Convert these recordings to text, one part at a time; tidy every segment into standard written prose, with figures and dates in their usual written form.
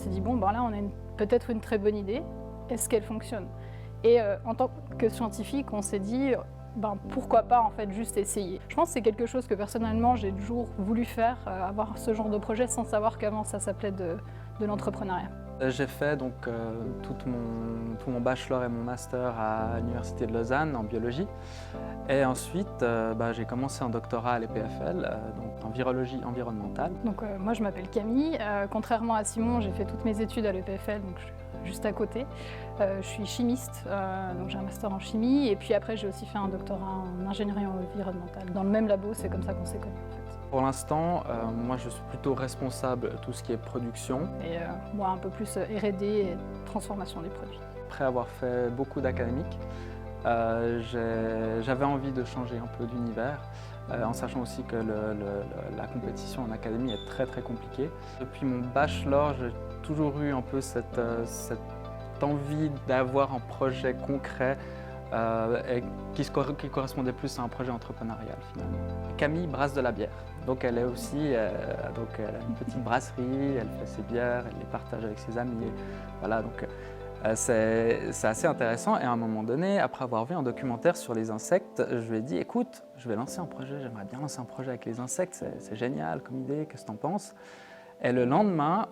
s'est dit, bon, ben là, on a peut-être une très bonne idée. Est-ce qu'elle fonctionne? Et en tant que scientifique, on s'est dit, ben, pourquoi pas en fait juste essayer. Je pense que c'est quelque chose que personnellement, j'ai toujours voulu faire, avoir ce genre de projet sans savoir qu'avant ça s'appelait de l'entrepreneuriat. J'ai fait donc tout mon bachelor et mon master à l'Université de Lausanne en biologie. Et ensuite, j'ai commencé un doctorat à l'EPFL, donc en virologie environnementale. Donc moi je m'appelle Camille. Contrairement à Simon, j'ai fait toutes mes études à l'EPFL, donc je suis juste à côté. Je suis chimiste, donc j'ai un master en chimie. Et puis après, j'ai aussi fait un doctorat en ingénierie environnementale. Dans le même labo, c'est comme ça qu'on s'est connus en fait. Pour l'instant, moi je suis plutôt responsable de tout ce qui est production. Et moi un peu plus R&D et transformation des produits. Après avoir fait beaucoup d'académique, j'avais envie de changer un peu d'univers, en sachant aussi que la compétition en académie est très très compliquée. Depuis mon bachelor, j'ai toujours eu un peu cette envie d'avoir un projet concret et qui correspondait plus à un projet entrepreneurial finalement. Camille brasse de la bière, donc elle est aussi elle a une petite brasserie, elle fait ses bières, elle les partage avec ses amis. Voilà, donc c'est assez intéressant. Et à un moment donné, après avoir vu un documentaire sur les insectes, je lui ai dit écoute, je vais lancer un projet, j'aimerais bien lancer un projet avec les insectes, c'est génial comme idée, qu'est-ce que tu en penses? Et le lendemain,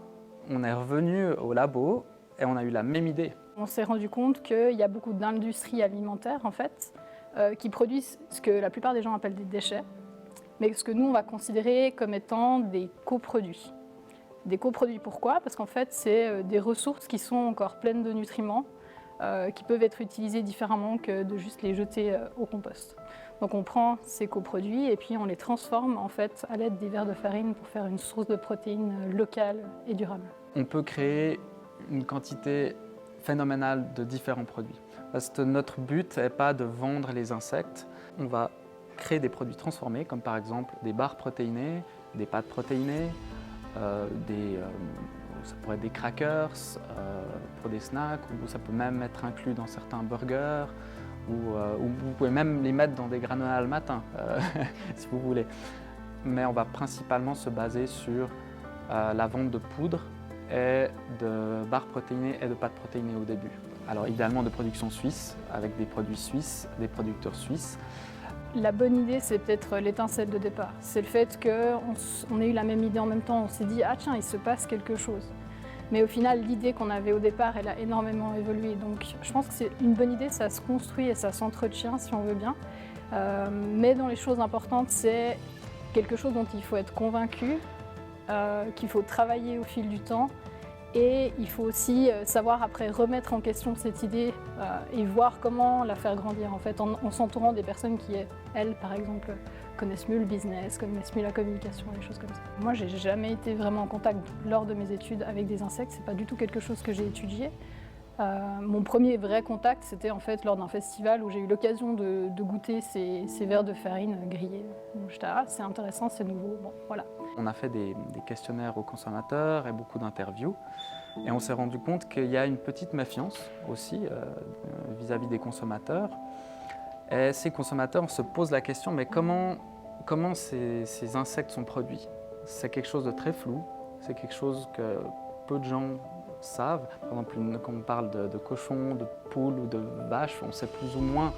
on est revenu au labo et on a eu la même idée. On s'est rendu compte qu'il y a beaucoup d'industries alimentaires en fait, qui produisent ce que la plupart des gens appellent des déchets, mais ce que nous on va considérer comme étant des coproduits. Des coproduits pourquoi? Parce qu'en fait c'est des ressources qui sont encore pleines de nutriments, qui peuvent être utilisés différemment que de juste les jeter au compost. Donc on prend ces coproduits et puis on les transforme en fait à l'aide des vers de farine pour faire une source de protéines locale et durable. On peut créer une quantité phénoménale de différents produits. Parce que notre but n'est pas de vendre les insectes, on va créer des produits transformés comme par exemple des barres protéinées, des pâtes protéinées, ça pourrait être des crackers pour des snacks, ou ça peut même être inclus dans certains burgers, ou vous pouvez même les mettre dans des granolas le matin, si vous voulez. Mais on va principalement se baser sur la vente de poudre et de barres protéinées et de pâtes protéinées au début. Alors idéalement de production suisse, avec des produits suisses, des producteurs suisses. La bonne idée, c'est peut-être l'étincelle de départ. C'est le fait qu'on ait eu la même idée en même temps. On s'est dit, ah tiens, il se passe quelque chose. Mais au final, l'idée qu'on avait au départ, elle a énormément évolué. Donc je pense que c'est une bonne idée, ça se construit et ça s'entretient si on veut bien. Mais dans les choses importantes, c'est quelque chose dont il faut être convaincu, qu'il faut travailler au fil du temps. Et il faut aussi savoir après remettre en question cette idée et voir comment la faire grandir en fait, en s'entourant des personnes qui, elles, par exemple, connaissent mieux le business, connaissent mieux la communication, des choses comme ça. Moi, j'ai jamais été vraiment en contact lors de mes études avec des insectes, c'est pas du tout quelque chose que j'ai étudié. Mon premier vrai contact, c'était en fait lors d'un festival où j'ai eu l'occasion de goûter ces vers de farine grillés. Donc j'étais c'est intéressant, c'est nouveau, bon voilà. On a fait des questionnaires aux consommateurs et beaucoup d'interviews. Et on s'est rendu compte qu'il y a une petite méfiance aussi vis-à-vis des consommateurs. Et ces consommateurs se posent la question, mais comment ces insectes sont produits? C'est quelque chose de très flou, c'est quelque chose que peu de gens savent. Par exemple, quand on parle de cochons, de poules ou de vaches, on sait plus ou moins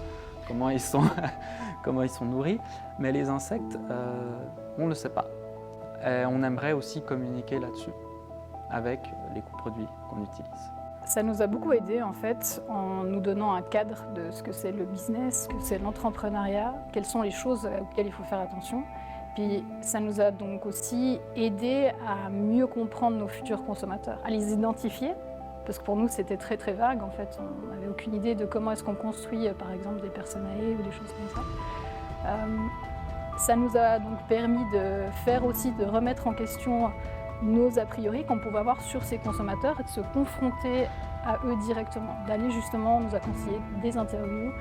comment ils sont, comment ils sont nourris. Mais les insectes, on ne le sait pas. Et on aimerait aussi communiquer là-dessus avec les coproduits qu'on utilise. Ça nous a beaucoup aidé en fait en nous donnant un cadre de ce que c'est le business, ce que c'est l'entrepreneuriat, quelles sont les choses auxquelles il faut faire attention. Puis ça nous a donc aussi aidé à mieux comprendre nos futurs consommateurs, à les identifier, parce que pour nous c'était très très vague en fait, on n'avait aucune idée de comment est-ce qu'on construit par exemple des personnalités ou des choses comme ça. Ça nous a donc permis de remettre en question nos a priori qu'on pouvait avoir sur ces consommateurs et de se confronter à eux directement, d'aller justement, on nous a conseillé des interviews,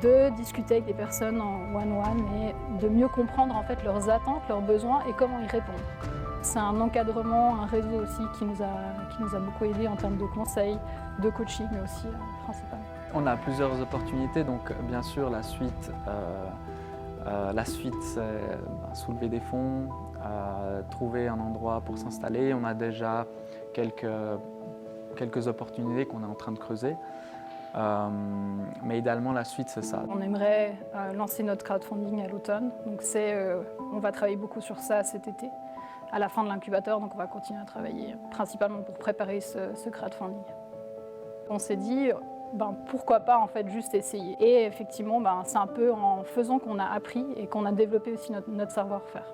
de discuter avec des personnes en one-one et de mieux comprendre en fait leurs attentes, leurs besoins et comment y répondre. C'est un encadrement, un réseau aussi qui nous a beaucoup aidé en termes de conseils, de coaching mais aussi principalement. On a plusieurs opportunités, donc bien sûr la suite c'est soulever des fonds, trouver un endroit pour s'installer. On a déjà quelques opportunités qu'on est en train de creuser. Mais idéalement, la suite, c'est ça. On aimerait lancer notre crowdfunding à l'automne. Donc on va travailler beaucoup sur ça cet été, à la fin de l'incubateur. Donc on va continuer à travailler principalement pour préparer ce crowdfunding. On s'est dit, pourquoi pas en fait juste essayer. Et effectivement, c'est un peu en faisant qu'on a appris et qu'on a développé aussi notre savoir-faire.